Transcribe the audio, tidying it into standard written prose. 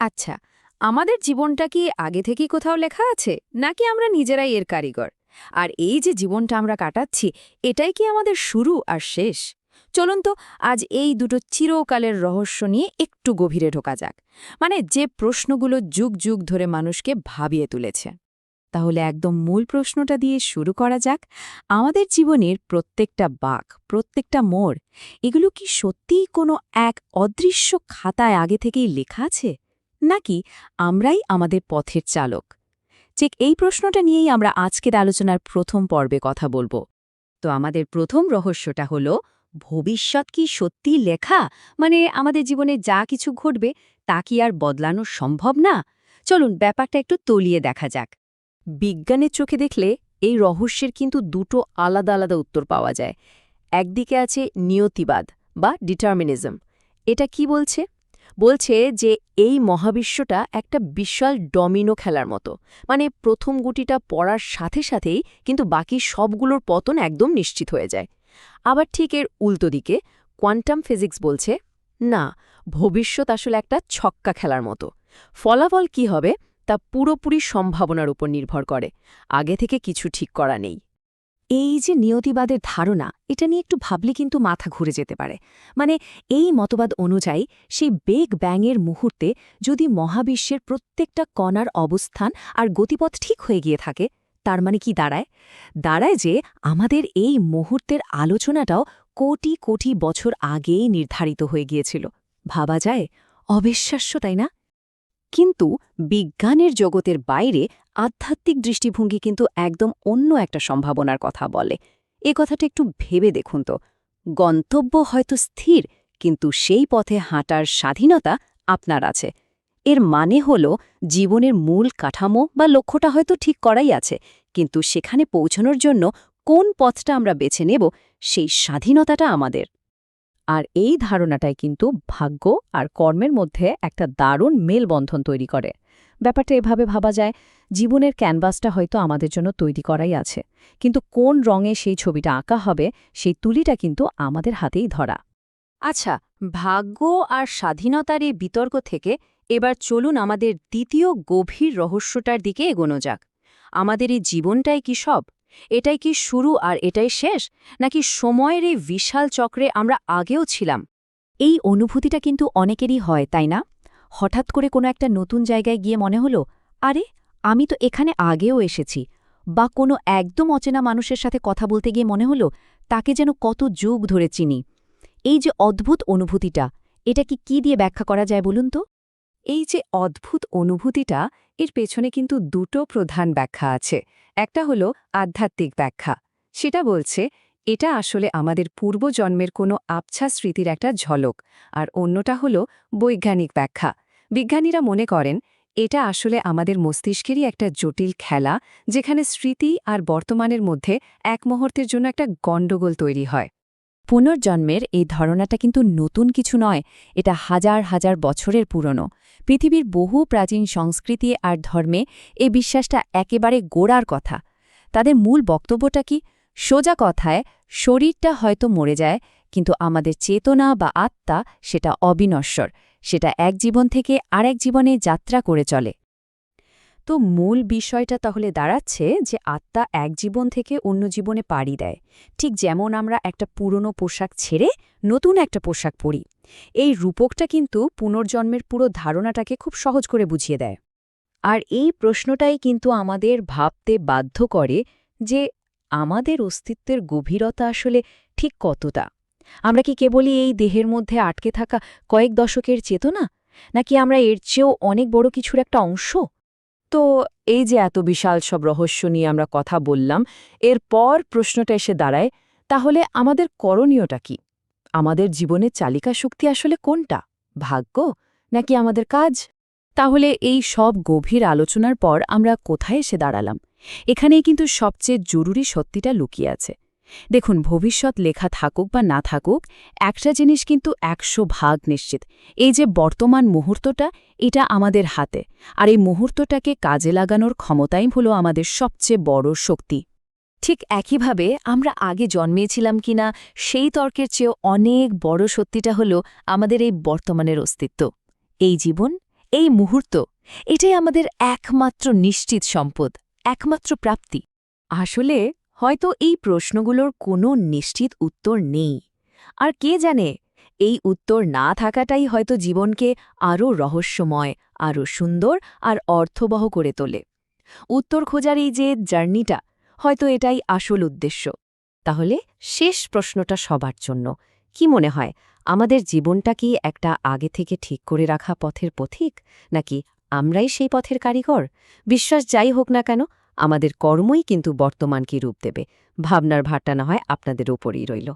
আচ্ছা, আমাদের জীবনটা কি আগে থেকেই কোথাও লেখা আছে নাকি আমরা নিজেরাই এর কারিগর? আর এই যে জীবনটা আমরা কাটাচ্ছি, এটাই কি আমাদের শুরু আর শেষ? চলুন তো আজ এই দুটো চিরকালের রহস্য নিয়ে একটু গভীরে ঢোকা যাক। মানে যে প্রশ্নগুলো যুগ যুগ ধরে মানুষকে ভাবিয়ে তুলেছে। তাহলে একদম মূল প্রশ্নটা দিয়ে শুরু করা যাক। আমাদের জীবনের প্রত্যেকটা বাঁক, প্রত্যেকটা মোড়, এগুলো কি সত্যিই কোনো এক অদৃশ্য খাতায় আগে থেকেই লেখা আছে, নাকি আমরাই আমাদের পথের চালক? ঠিক এই প্রশ্নটা নিয়েই আমরা আজকের আলোচনার প্রথম পর্বে কথা বলবো। তো আমাদের প্রথম রহস্যটা হলো, ভবিষ্যৎ কি সত্যি লেখা? মানে আমাদের জীবনে যা কিছু ঘটবে তা কি আর বদলানো সম্ভব না? চলুন ব্যাপারটা একটু তলিয়ে দেখা যাক। বিজ্ঞানের চোখে দেখলে এই রহস্যের কিন্তু দুটো আলাদা আলাদা উত্তর পাওয়া যায়। একদিকে আছে নিয়তিবাদ বা ডিটারমিনিজম। এটা কি বলছে? বলছে যে এই মহাবিশ্বটা একটা বিশাল ডমিনো খেলার মতো। মানে প্রথম গুটিটা পড়ার সাথে সাথেই কিন্তু বাকি সবগুলোর পতন একদম নিশ্চিত হয়ে যায়। আবার ঠিক এর উল্টো দিকে কোয়ান্টাম ফিজিক্স বলছে, না, ভবিষ্যৎ আসলে একটা ছক্কা খেলার মতো। ফলাফল কি হবে তা পুরোপুরি সম্ভাবনার উপর নির্ভর করে, আগে থেকে কিছু ঠিক করা নেই। এই যে নিয়তিবাদের ধারণা, এটা নিয়ে একটু ভাবলে কিন্তু মাথা ঘুরে যেতে পারে। মানে এই মতবাদ অনুযায়ী সেই বেগ ব্যাঙের মুহূর্তে যদি মহাবিশ্বের প্রত্যেকটা কণার অবস্থান আর গতিপথ ঠিক হয়ে গিয়ে থাকে, তার মানে কি দাঁড়ায়? দাঁড়ায় যে আমাদের এই মুহূর্তের আলোচনাটাও কোটি কোটি বছর আগেই নির্ধারিত হয়ে গিয়েছিল। ভাবা যায়? অবিশ্বাস্য, তাই না? কিন্তু বিজ্ঞানের জগতের বাইরে আধ্যাত্মিক দৃষ্টিভঙ্গি কিন্তু একদম অন্য একটা সম্ভাবনার কথা বলে। এ কথাটা একটু ভেবে দেখুন তো। গন্তব্য হয়তো স্থির, কিন্তু সেই পথে হাঁটার স্বাধীনতা আপনার আছে। এর মানে হল, জীবনের মূল কাঠামো বা লক্ষ্যটা হয়তো ঠিক করাই আছে, কিন্তু সেখানে পৌঁছানোর জন্য কোন পথটা আমরা বেছে নেব, সেই স্বাধীনতাটা আমাদের। আর এই ধারণাটাই কিন্তু ভাগ্য আর কর্মের মধ্যে একটা দারুণ মেলবন্ধন তৈরি করে। ব্যাপারটা এভাবে ভাবা যায়, জীবনের ক্যানভাসটা হয়তো আমাদের জন্য তৈরি করাই আছে, কিন্তু কোন রঙে সেই ছবিটা আঁকা হবে, সেই তুলিটা কিন্তু আমাদের হাতেই ধরা। আচ্ছা, ভাগ্য আর স্বাধীনতার এই বিতর্ক থেকে এবার চলুন আমাদের দ্বিতীয় গভীর রহস্যটার দিকে এগোনো যাক। আমাদের এই জীবনটাই কি সব? এটাই কি শুরু আর এটাই শেষ, নাকি সময়ের এই বিশাল চক্রে আমরা আগেও ছিলাম? এই অনুভূতিটা কিন্তু অনেকেরই হয়, তাই না? হঠাৎ করে কোনো একটা নতুন জায়গায় গিয়ে মনে হলো, আরে, আমি তো এখানে আগেও এসেছি। বা কোনো একদম অচেনা মানুষের সাথে কথা বলতে গিয়ে মনে হলো, তাকে যেন কত যুগ ধরে চিনি। এই যে অদ্ভুত অনুভূতিটা, এটা কি দিয়ে ব্যাখ্যা করা যায় বলুন তো? এই যে অদ্ভুত অনুভূতিটা, এর পেছনে কিন্তু দুটো প্রধান ব্যাখ্যা আছে। একটা হলো আধ্যাত্মিক ব্যাখ্যা। সেটা বলছে এটা আসলে আমাদের পূর্বজন্মের কোনো আবছা স্মৃতির একটা ঝলক। আর অন্যটা হলো বৈজ্ঞানিক ব্যাখ্যা। বিজ্ঞানীরা মনে করেন এটা আসলে আমাদের মস্তিষ্কেরই একটা জটিল খেলা, যেখানে স্মৃতি আর বর্তমানের মধ্যে এক মুহূর্তের জন্য একটা গণ্ডগোল তৈরি হয়। পুনর্জন্মের এই ধারণাটা কিন্তু নতুন কিছু নয়, এটা হাজার হাজার বছরের পুরনো। পৃথিবীর বহু প্রাচীন সংস্কৃতি আর ধর্মে এই বিশ্বাসটা একেবারে গোড়ার কথা। তাদের মূল বক্তব্যটা কি? সোজা কথায়, শরীরটা হয়তো মরে যায়, কিন্তু আমাদের চেতনা বা আত্মা সেটা অবিনশ্বর। সেটা এক জীবন থেকে আরেক জীবনে যাত্রা করে চলে। তো মূল বিষয়টা তাহলে দাঁড়াচ্ছে যে আত্মা এক জীবন থেকে অন্য জীবনে পাড়ি দেয়, ঠিক যেমন আমরা একটা পুরনো পোশাক ছেড়ে নতুন একটা পোশাক পরি। এই রূপকটা কিন্তু পুনর্জন্মের পুরো ধারণাটাকে খুব সহজ করে বুঝিয়ে দেয়। আর এই প্রশ্নটাই কিন্তু আমাদের ভাবতে বাধ্য করে যে আমাদের অস্তিত্বের গভীরতা আসলে ঠিক কতটা। আমরা কি কেবলই এই দেহের মধ্যে আটকে থাকা কয়েক দশকের চেতনা, নাকি আমরা এর চেয়েও অনেক বড় কিছুর একটা অংশ? তো এই যে এত বিশাল সব রহস্য নিয়ে আমরা কথা বললাম, এরপর প্রশ্নটা এসে দাঁড়ায়, তাহলে আমাদের করণীয়টা কি? আমাদের জীবনের চালিকা শক্তি আসলে কোনটা? ভাগ্য নাকি আমাদের কাজ? তাহলে এই সব গভীর আলোচনার পর আমরা কোথায় এসে দাঁড়ালাম? এখানেই কিন্তু সবচেয়ে জরুরি সত্যিটা লুকিয়ে আছে। দেখুন, ভবিষ্যৎ লেখা থাকুক বা না থাকুক, একটা জিনিস কিন্তু ১০০ ভাগ নিশ্চিত। এই যে বর্তমান মুহূর্তটা, এটা আমাদের হাতে। আর এই মুহূর্তটাকে কাজে লাগানোর ক্ষমতাই হলো আমাদের সবচেয়ে বড় শক্তি। ঠিক একইভাবে আমরা আগে জন্মিয়েছিলাম কিনা সেই তর্কের চেয়েও অনেক বড় সত্যিটা হলো আমাদের এই বর্তমানের অস্তিত্ব। এই জীবন, এই মুহূর্ত, এটাই আমাদের একমাত্র নিশ্চিত সম্পদ, একমাত্র প্রাপ্তি। আসলে হয়তো এই প্রশ্নগুলোর কোনো নিশ্চিত উত্তর নেই। আর কে জানে, এই উত্তর না থাকাটাই হয়তো জীবনকে আরও রহস্যময়, আরও সুন্দর আর অর্থবহ করে তোলে। উত্তর খোঁজার এই যে জার্নিটা, হয়তো এটাই আসল উদ্দেশ্য। তাহলে শেষ প্রশ্নটা সবার জন্য, কি মনে হয়, আমাদের জীবনটা কি একটা আগে থেকে ঠিক করে রাখা পথের পথিক, নাকি আমরাই সেই পথের কারিগর? বিশ্বাস যাই হোক না কেন, আমাদের কর্মই কিন্তু বর্তমানকে রূপ দেবে। ভাবনার ভারটা না হয় আপনাদের ওপরই রইল।